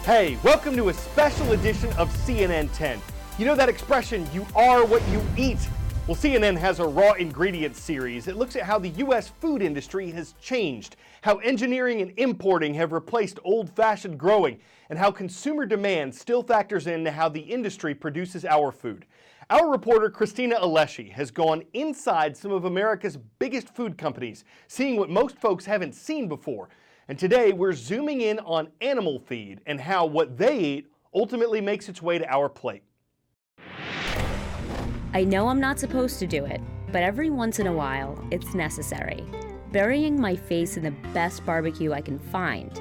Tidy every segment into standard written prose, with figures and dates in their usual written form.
Hey, welcome to a special edition of CNN 10. You know that expression, you are what you eat? Well, CNN has a raw ingredients series. It looks at how the U.S. food industry has changed, how engineering and importing have replaced old-fashioned growing, and how consumer demand still factors into how the industry produces our food. Our reporter, Christina Alessi, has gone inside some of America's biggest food companies, seeing what most folks haven't seen before. And today, we're zooming in on animal feed and how what they eat ultimately makes its way to our plate. I know I'm not supposed to do it, but every once in a while, it's necessary. Burying my face in the best barbecue I can find.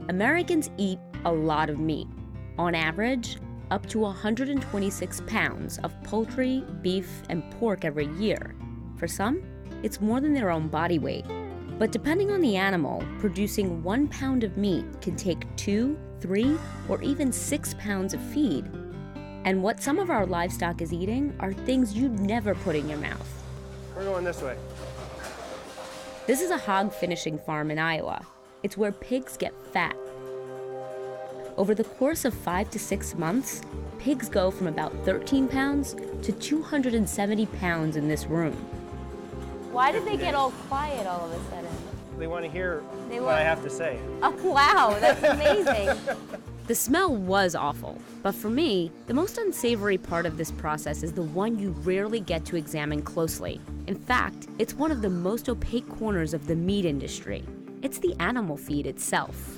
Americans eat a lot of meat. On average, up to 126 pounds of poultry, beef, and pork every year. For some, it's more than their own body weight. But depending on the animal, producing 1 pound of meat can take 2, 3, or even 6 pounds of feed. And what some of our livestock is eating are things you'd never put in your mouth. We're going this way. This is a hog finishing farm in Iowa. It's where pigs get fat. Over the course of 5 to 6 months, pigs go from about 13 pounds to 270 pounds in this room. Why did they get all quiet all of a sudden? They want to hear what I have to say. Oh, wow, that's amazing. The smell was awful, but for me, the most unsavory part of this process is the one you rarely get to examine closely. In fact, it's one of the most opaque corners of the meat industry. It's the animal feed itself.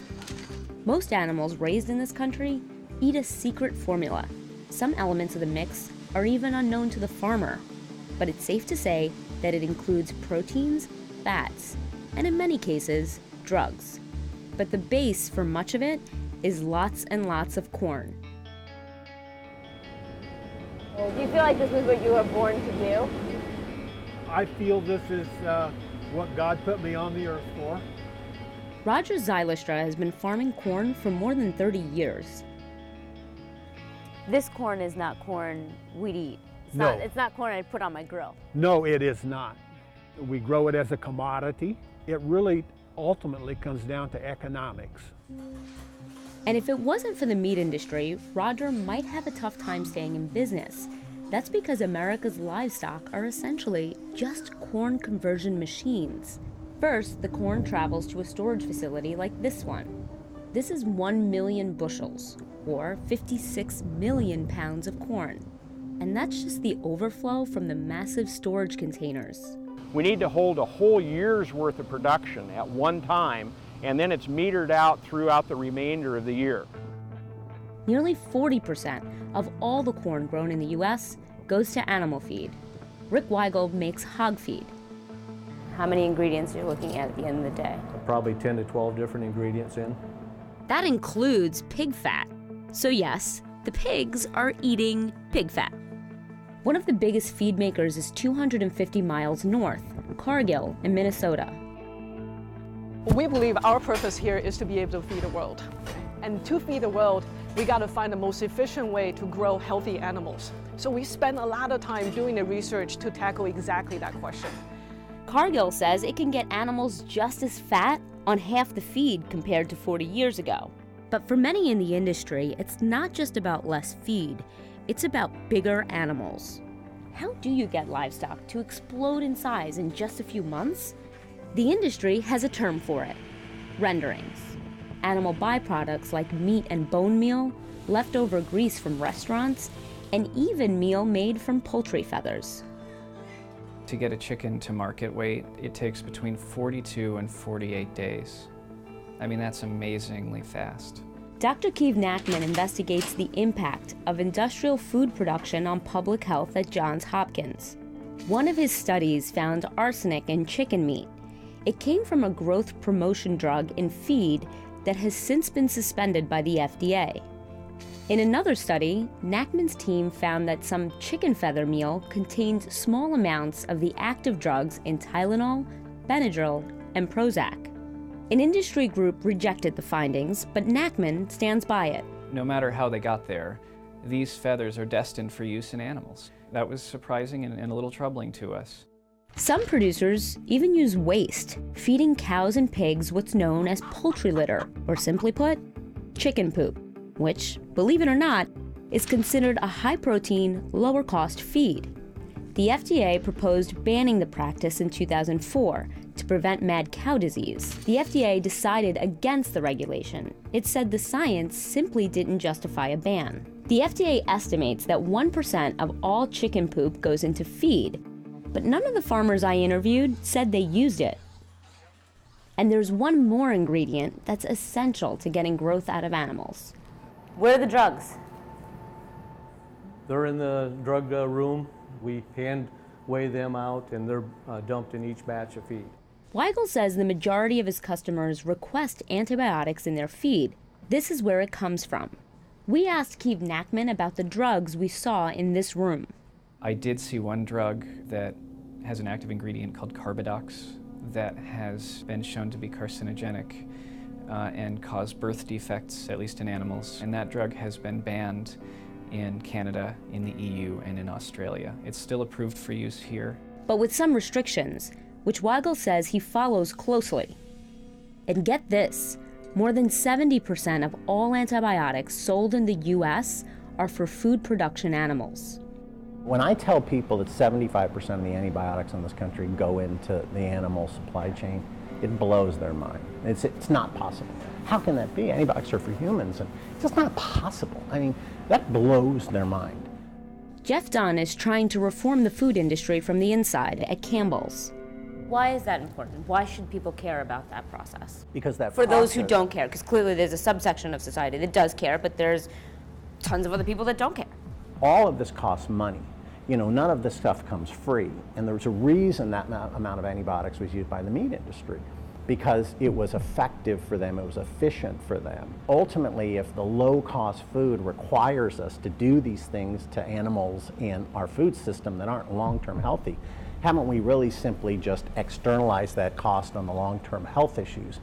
Most animals raised in this country eat a secret formula. Some elements of the mix are even unknown to the farmer, but it's safe to say that it includes proteins, fats, and in many cases, drugs. But the base for much of it is lots and lots of corn. Do you feel like this was what you were born to do? I feel this is what God put me on the earth for. Roger Zylistra has been farming corn for more than 30 years. This corn is not corn we'd eat. It's not corn I'd put on my grill. No, it is not. We grow it as a commodity. It really ultimately comes down to economics. And if it wasn't for the meat industry, Roger might have a tough time staying in business. That's because America's livestock are essentially just corn conversion machines. First, the corn travels to a storage facility like this one. This is 1 million bushels, or 56 million pounds of corn. And that's just the overflow from the massive storage containers. We need to hold a whole year's worth of production at one time, and then it's metered out throughout the remainder of the year. Nearly 40% of all the corn grown in the U.S. goes to animal feed. Rick Weigel makes hog feed. How many ingredients are you looking at the end of the day? Probably 10 to 12 different ingredients in. That includes pig fat. So yes, the pigs are eating pig fat. One of the biggest feed makers is 250 miles north, Cargill in Minnesota. We believe our purpose here is to be able to feed the world. And to feed the world, we got to find the most efficient way to grow healthy animals. So we spend a lot of time doing the research to tackle exactly that question. Cargill says it can get animals just as fat on half the feed compared to 40 years ago. But for many in the industry, it's not just about less feed, it's about bigger animals. How do you get livestock to explode in size in just a few months? The industry has a term for it: renderings. Animal byproducts like meat and bone meal, leftover grease from restaurants, and even meal made from poultry feathers. To get a chicken to market weight, it takes between 42 and 48 days. I mean, that's amazingly fast. Dr. Keeve Nachman investigates the impact of industrial food production on public health at Johns Hopkins. One of his studies found arsenic in chicken meat. It came from a growth promotion drug in feed that has since been suspended by the FDA. In another study, Nachman's team found that some chicken feather meal contained small amounts of the active drugs in Tylenol, Benadryl, and Prozac. An industry group rejected the findings, but Nachman stands by it. No matter how they got there, these feathers are destined for use in animals. That was surprising and a little troubling to us. Some producers even use waste, feeding cows and pigs what's known as poultry litter, or simply put, chicken poop. which, believe it or not, is considered a high-protein, lower-cost feed. The FDA proposed banning the practice in 2004 to prevent mad cow disease. The FDA decided against the regulation. It said the science simply didn't justify a ban. The FDA estimates that 1% of all chicken poop goes into feed, but none of the farmers I interviewed said they used it. And there's one more ingredient that's essential to getting growth out of animals. Where are the drugs? They're in the drug room. We hand weigh them out, and they're dumped in each batch of feed. Weigel says the majority of his customers request antibiotics in their feed. This is where it comes from. We asked Keith Nachman about the drugs we saw in this room. I did see one drug that has an active ingredient called carbidox that has been shown to be carcinogenic and cause birth defects, at least in animals. And that drug has been banned in Canada, in the EU, and in Australia. It's still approved for use here. But with some restrictions, which Weigel says he follows closely. And get this, more than 70% of all antibiotics sold in the US are for food production animals. When I tell people that 75% of the antibiotics in this country go into the animal supply chain, it blows their mind. It's not possible. How can that be? Antibiotics are for humans, and it's just not possible. I mean, that blows their mind. Jeff Dunn is trying to reform the food industry from the inside at Campbell's. Why is that important? Why should people care about that process? Because that For those who process- don't care, because clearly there's a subsection of society that does care, but there's tons of other people that don't care. all of this costs money. You know, none of this stuff comes free. And there's a reason that amount of antibiotics was used by the meat industry, because it was effective for them, it was efficient for them. Ultimately, if the low-cost food requires us to do these things to animals in our food system that aren't long-term healthy, haven't we really simply just externalized that cost on the long-term health issues?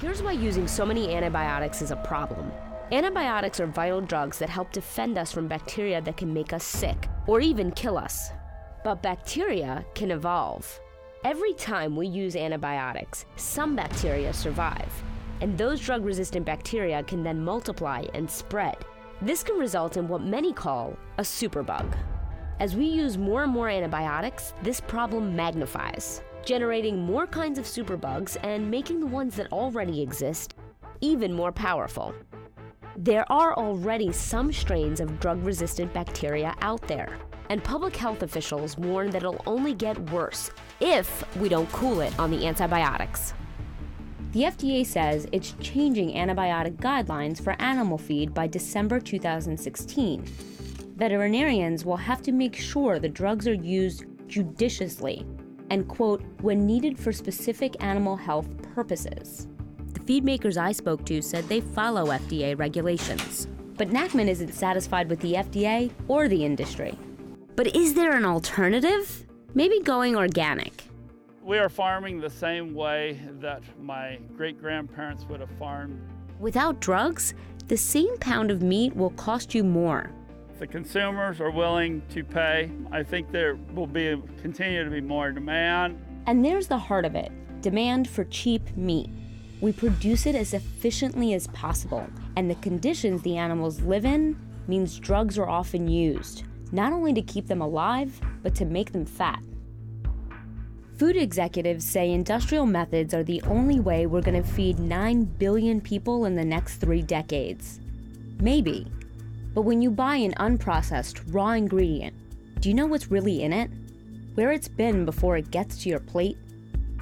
Here's why using so many antibiotics is a problem. Antibiotics are vital drugs that help defend us from bacteria that can make us sick or even kill us. But bacteria can evolve. Every time we use antibiotics, some bacteria survive, and those drug-resistant bacteria can then multiply and spread. This can result in what many call a superbug. As we use more and more antibiotics, this problem magnifies, generating more kinds of superbugs and making the ones that already exist even more powerful. There are already some strains of drug-resistant bacteria out there, and public health officials warn that it'll only get worse if we don't cool it on the antibiotics. The FDA says it's changing antibiotic guidelines for animal feed by December 2016. Veterinarians will have to make sure the drugs are used judiciously and, quote, when needed for specific animal health purposes. The feed makers I spoke to said they follow FDA regulations. But Nachman isn't satisfied with the FDA or the industry. But is there an alternative? Maybe going organic. We are farming the same way that my great-grandparents would have farmed. Without drugs, the same pound of meat will cost you more. If the consumers are willing to pay, I think there will continue to be more demand. And there's the heart of it, demand for cheap meat. We produce it as efficiently as possible, and the conditions the animals live in means drugs are often used, not only to keep them alive, but to make them fat. Food executives say industrial methods are the only way we're going to feed 9 billion people in the next 3 decades. Maybe. But when you buy an unprocessed, raw ingredient, do you know what's really in it? Where it's been before it gets to your plate?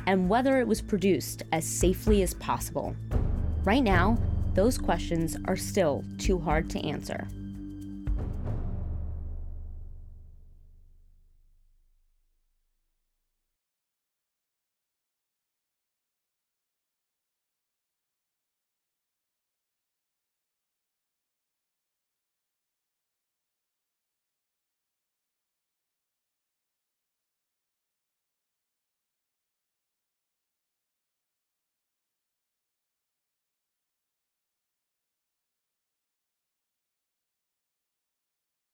And whether it was produced as safely as possible. Right now, those questions are still too hard to answer.